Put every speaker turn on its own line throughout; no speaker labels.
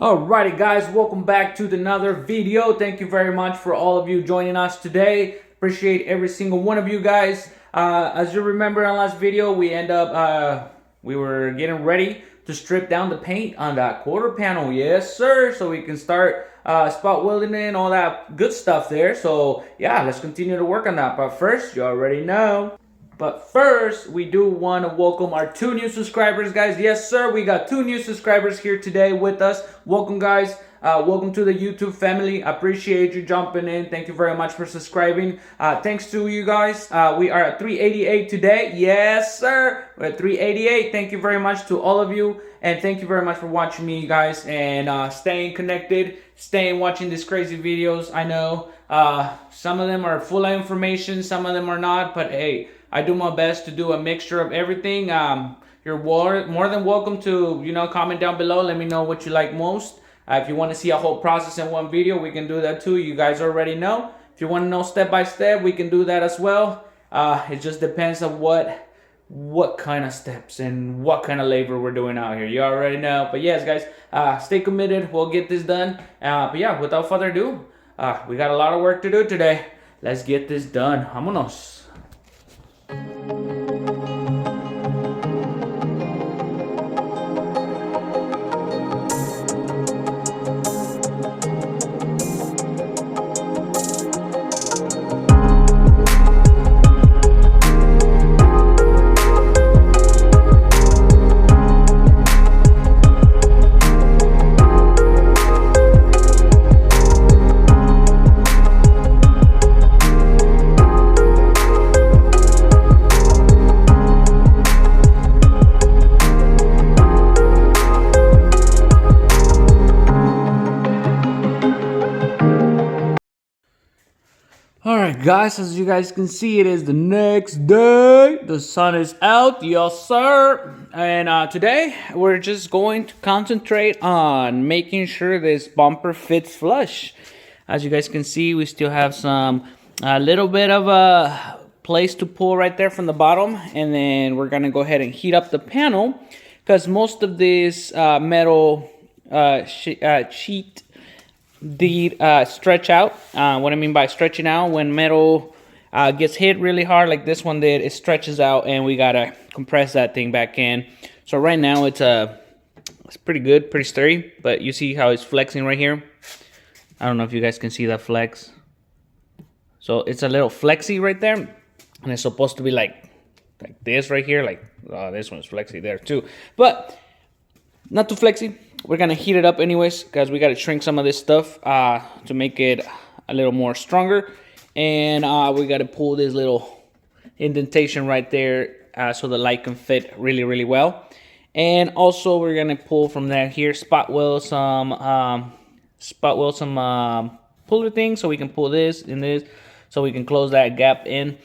Alrighty guys, welcome back to another video. Thank you very much for all of you joining us today. Appreciate every single one of you guys. As you remember in last video, we were getting ready to strip down the paint on that quarter panel. Yes sir, so we can start spot welding and all that good stuff there. So yeah, let's continue to work on that. But first, you already know. But first, we do want to welcome our 2 new subscribers, guys. Yes, sir, we got 2 new subscribers here today with us. Welcome, guys. Welcome to the YouTube family. I appreciate you jumping in. Thank you very much for subscribing. Thanks to you guys. We are at 388 today. Yes, sir. We're at 388. Thank you very much to all of you. And thank you very much for watching me, guys. And staying connected, staying watching these crazy videos. I know some of them are full of information. Some of them are not. But hey, I do my best to do a mixture of everything. You're more than welcome to, comment down below. Let me know what you like most. If you want to see a whole process in one video, we can do that too. You guys already know. If you want to know step by step, we can do that as well. It just depends on what kind of steps and what kind of labor we're doing out here. You already know. But yes, guys, stay committed. We'll get this done. But yeah, without further ado, we got a lot of work to do today. Let's get this done. Vámonos. Alright guys, as you guys can see, it is the next day. The sun is out, yes sir. And today we're just going to concentrate on making sure this bumper fits flush. As you guys can see, we still have a little bit of a place to pull right there from the bottom. And then we're going to go ahead and heat up the panel, because most of this metal sheet did stretch out. What I mean by stretching out, when metal gets hit really hard like this one did, it stretches out and we gotta compress that thing back in. So right now it's pretty good, pretty sturdy, but you see how it's flexing right here. I don't know if you guys can see that flex. So it's a little flexy right there, and it's supposed to be like this right here. Like, oh, this one's flexy there too, but not too flexy. We're gonna heat it up anyways, because we gotta shrink some of this stuff to make it a little more stronger. And we gotta pull this little indentation right there so the light can fit really, really well. And also we're gonna pull from there here, spot weld some puller things, so we can pull this and this, so we can close that gap in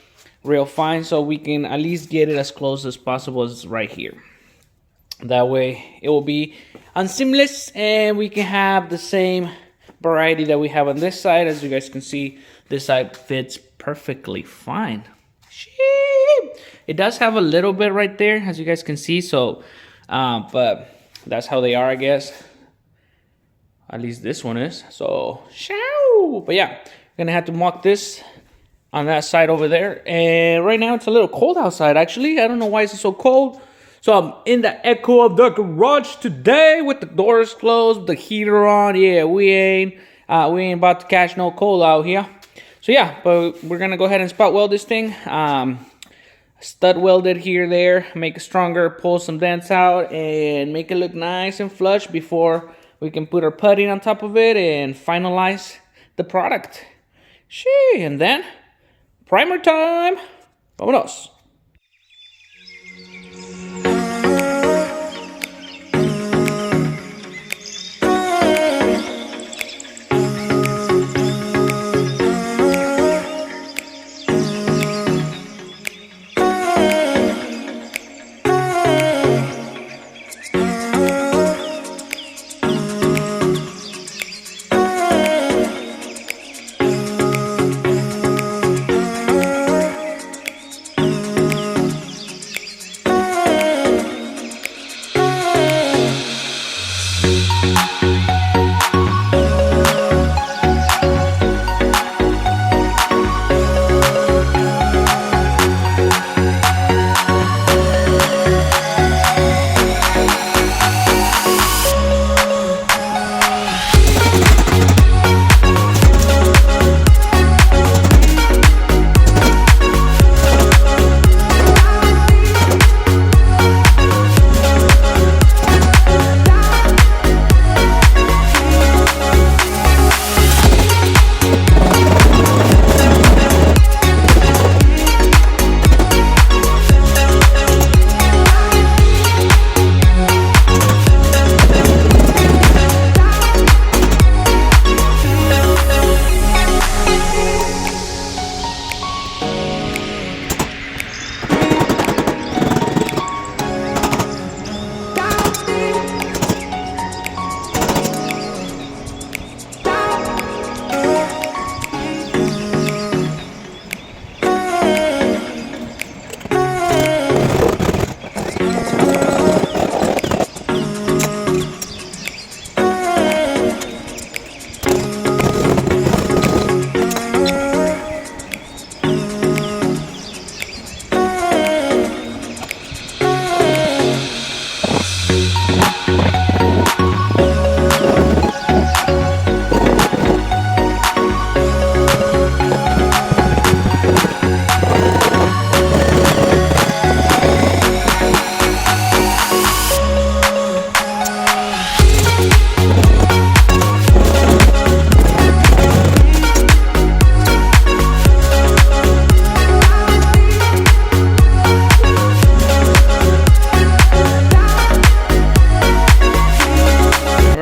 real fine, so we can at least get it as close as possible as right here. That way it will be seamless, and we can have the same variety that we have on this side. As you guys can see, this side fits perfectly fine. It does have a little bit right there, as you guys can see, so but that's how they are, I guess. At least this one is. So but yeah, gonna have to mark this on that side over there. And right now it's a little cold outside, actually. I don't know why it's so cold. So I'm in the echo of the garage today with the doors closed, the heater on. Yeah, we ain't about to catch no cold out here. So yeah, but we're gonna go ahead and spot weld this thing. Stud weld it here, there, make it stronger, pull some dents out, and make it look nice and flush before we can put our putty on top of it and finalize the product. And then primer time. Vámonos.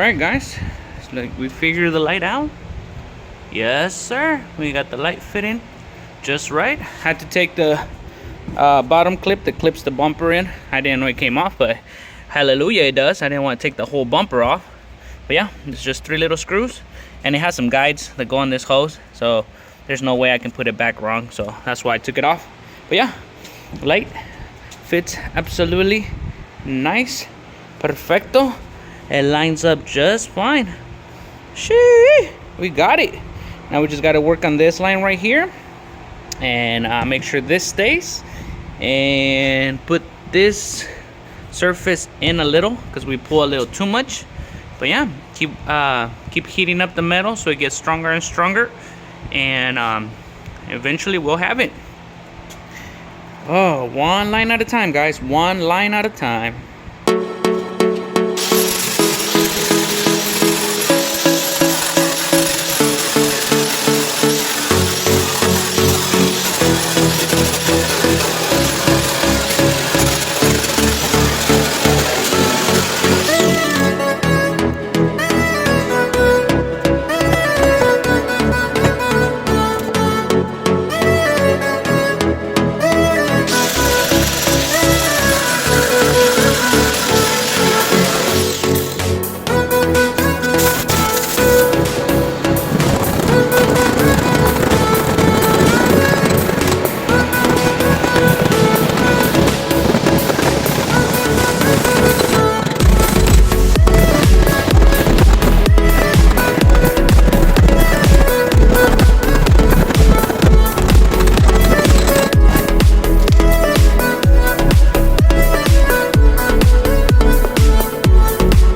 Alright guys, it's like we figured the light out. Yes sir, we got the light fitting just right. Had to take the bottom clip that clips the bumper in. I didn't know it came off, but hallelujah it does. I didn't want to take the whole bumper off. But yeah, it's just 3 little screws, and it has some guides that go on this hose, so there's no way I can put it back wrong, so that's why I took it off. But yeah, light fits absolutely nice, perfecto. It lines up just fine. Shee, we got it. Now we just got to work on this line right here and make sure this stays, and put this surface in a little because we pull a little too much. But yeah, keep heating up the metal so it gets stronger and stronger, and eventually we'll have it. Oh, one line at a time, guys. One line at a time.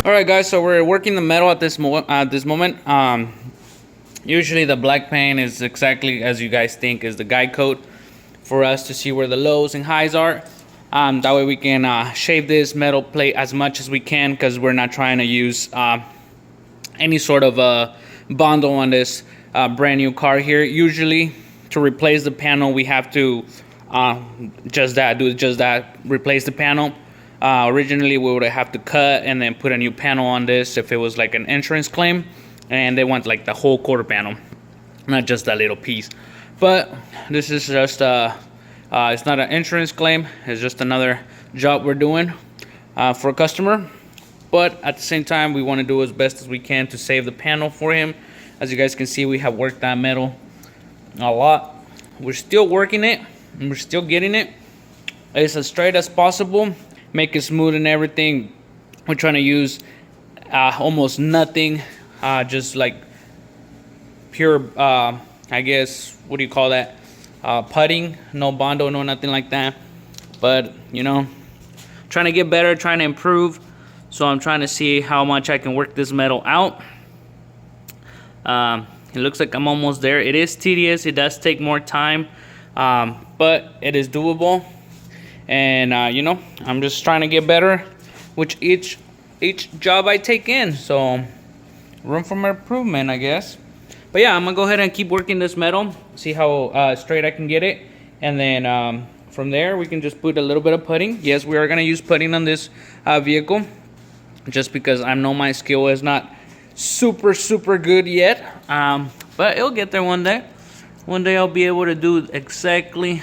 Alright guys, so we're working the metal at this moment. Usually the black paint is exactly as you guys think is the guide code for us to see where the lows and highs are. That way we can shave this metal plate as much as we can, because we're not trying to use any sort of bundle on this brand new car here. Usually to replace the panel we have to replace the panel. Originally we would have to cut and then put a new panel on this if it was like an insurance claim, and they want like the whole quarter panel, not just that little piece. But this is just it's not an insurance claim, it's just another job we're doing for a customer. But at the same time we want to do as best as we can to save the panel for him. As you guys can see, we have worked that metal a lot. We're still working it and we're still getting it as straight as possible, make it smooth and everything. We're trying to use almost nothing, just like pure I guess, what do you call that, putting, no bondo, no nothing like that. But you know, trying to get better, trying to improve, so I'm trying to see how much I can work this metal out. It looks like I'm almost there. It is tedious, it does take more time, but it is doable. And you know, I'm just trying to get better with each job I take in, so room for improvement, I guess. But yeah, I'm gonna go ahead and keep working this metal, see how straight I can get it, and then from there we can just put a little bit of putting. Yes, we are gonna use putting on this vehicle, just because I know my skill is not super good yet, but it'll get there one day. One day I'll be able to do exactly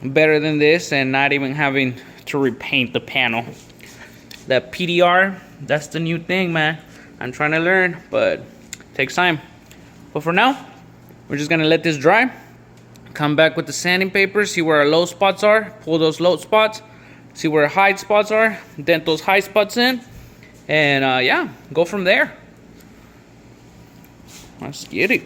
better than this and not even having to repaint the panel. That PDR, that's the new thing, man. I'm trying to learn, but it takes time. But for now, we're just gonna let this dry, come back with the sanding paper, see where our low spots are, pull those low spots, see where our high spots are, dent those high spots in, and yeah, go from there. Let's get it.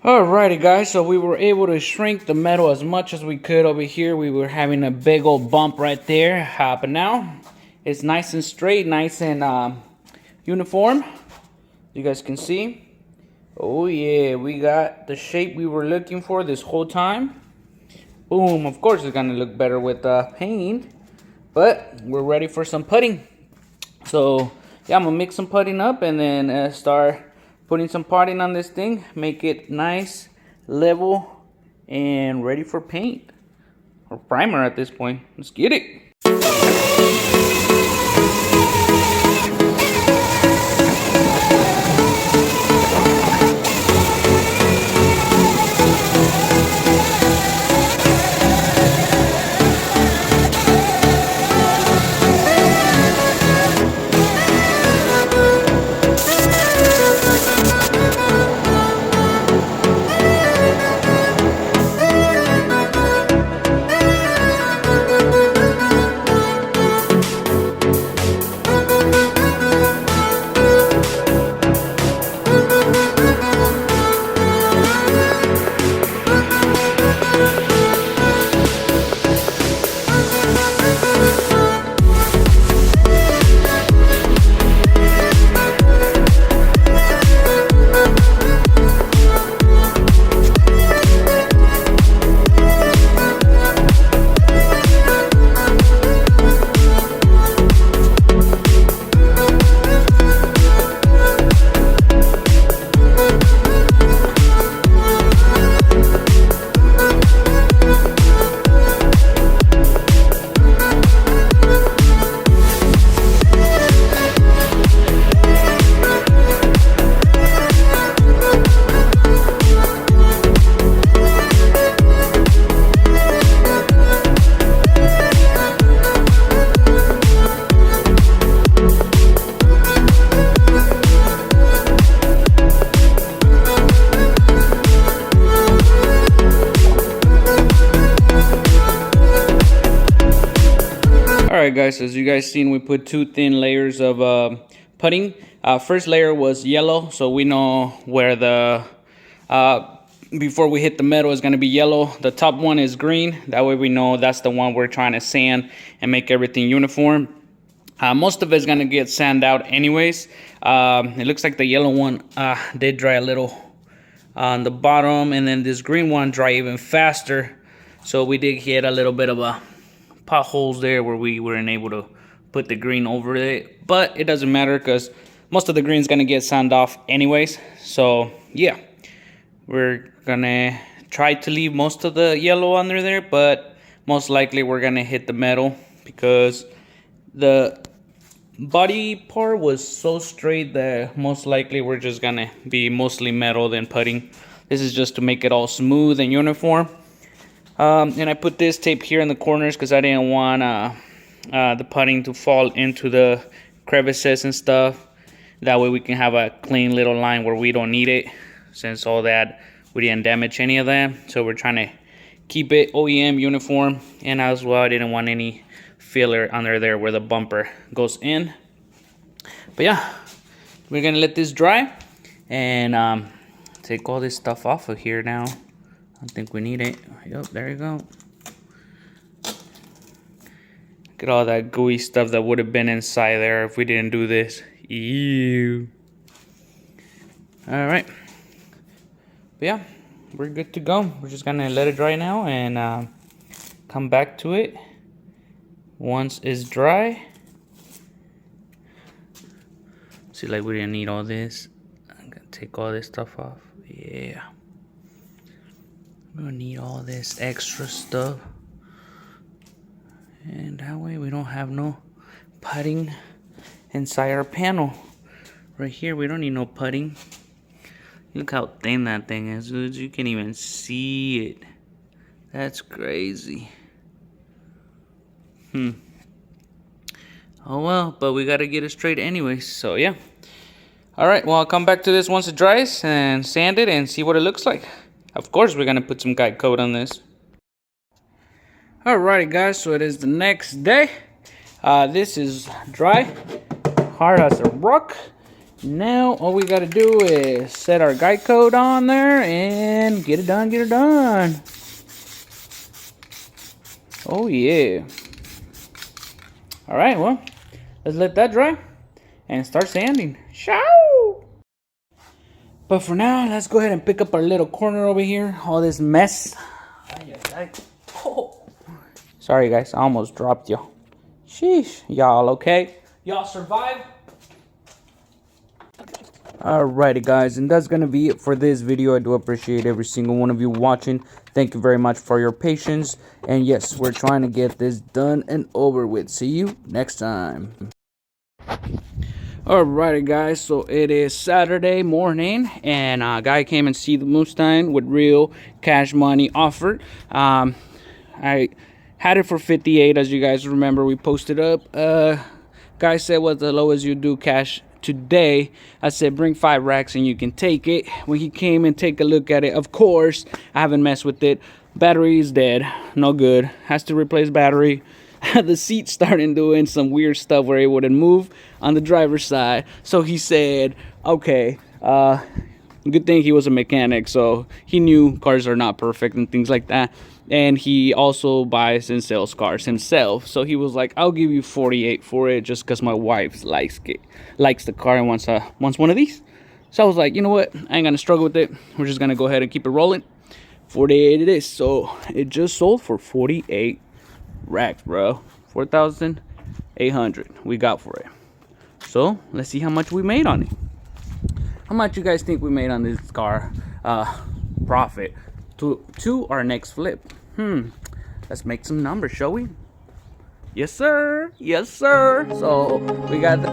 Alrighty guys, so we were able to shrink the metal as much as we could over here. We were having a big old bump right there, but now it's nice and straight, nice and uniform. You guys can see. Oh yeah, we got the shape we were looking for this whole time. Boom, of course it's gonna look better with paint, but we're ready for some putting. So yeah, I'm gonna mix some putting up and then start putting some potting on this thing, make it nice, level, and ready for paint. Or primer at this point. Let's get it. Alright guys, as you guys seen, we put two thin layers of putting. First layer was yellow, so we know where the before we hit the metal is going to be yellow. The top one is green, that way we know that's the one we're trying to sand and make everything uniform. Most of it's going to get sanded out anyways. It looks like the yellow one did dry a little on the bottom, and then this green one dry even faster, so we did hit a little bit of a potholes there where we weren't able to put the green over it, but it doesn't matter because most of the green is gonna get sanded off anyways. So yeah, we're gonna try to leave most of the yellow under there, but most likely we're gonna hit the metal because the body part was so straight that most likely we're just gonna be mostly metal than putting. This is just to make it all smooth and uniform. And I put this tape here in the corners because I didn't want the putting to fall into the crevices and stuff. That way we can have a clean little line where we don't need it, since all that we didn't damage any of that. So we're trying to keep it OEM uniform, and as well I didn't want any filler under there where the bumper goes in. But yeah, we're gonna let this dry and take all this stuff off of here now. I don't think we need it. Yep, there you go. Look at all that gooey stuff that would have been inside there if we didn't do this. Ew. Alright. But yeah, we're good to go. We're just gonna let it dry now and come back to it once it's dry. See, like we didn't need all this. I'm gonna take all this stuff off. Yeah. We don't need all this extra stuff, and that way we don't have no putting inside our panel. Right here we don't need no putting. Look how thin that thing is, dude. You can't even see it. That's crazy. Oh well, but we gotta get it straight anyways, so yeah. Alright, well I'll come back to this once it dries and sand it and see what it looks like. Of course, we're gonna put some guide coat on this. Alrighty guys, so it is the next day. This is dry, hard as a rock, Now all we gotta do is set our guide code on there and get it done, get it done. Oh yeah. All right, well, let's let that dry and start sanding. Ciao. But for now, let's go ahead and pick up our little corner over here. All this mess. Oh. Sorry guys, I almost dropped you. Sheesh. Y'all okay? Y'all survived? Alrighty guys, and that's gonna be it for this video. I do appreciate every single one of you watching. Thank you very much for your patience. And yes, we're trying to get this done and over with. See you next time. Alrighty guys, so it is Saturday morning, and a guy came and see the Mustang with real cash money offered. I had it for 58, as you guys remember. We posted up. Guy said, what's the lowest you do cash today? I said, bring 5 racks and you can take it. When he came and take a look at it, of course, I haven't messed with it. Battery is dead, no good. Has to replace battery. The seat started doing some weird stuff where it wouldn't move on the driver's side. So he said, okay, good thing he was a mechanic, so he knew cars are not perfect and things like that. And he also buys and sells cars himself. So he was like, I'll give you 48 for it, just because my wife likes the car and wants one of these. So I was like, you know what? I ain't gonna struggle with it. We're just gonna go ahead and keep it rolling. 48 it is. So it just sold for 48 racks, bro. 4,800 we got for it. So let's see how much we made on it. How much you guys think we made on this car profit to our next flip? Let's make some numbers, shall we? Yes sir, yes sir. So we got the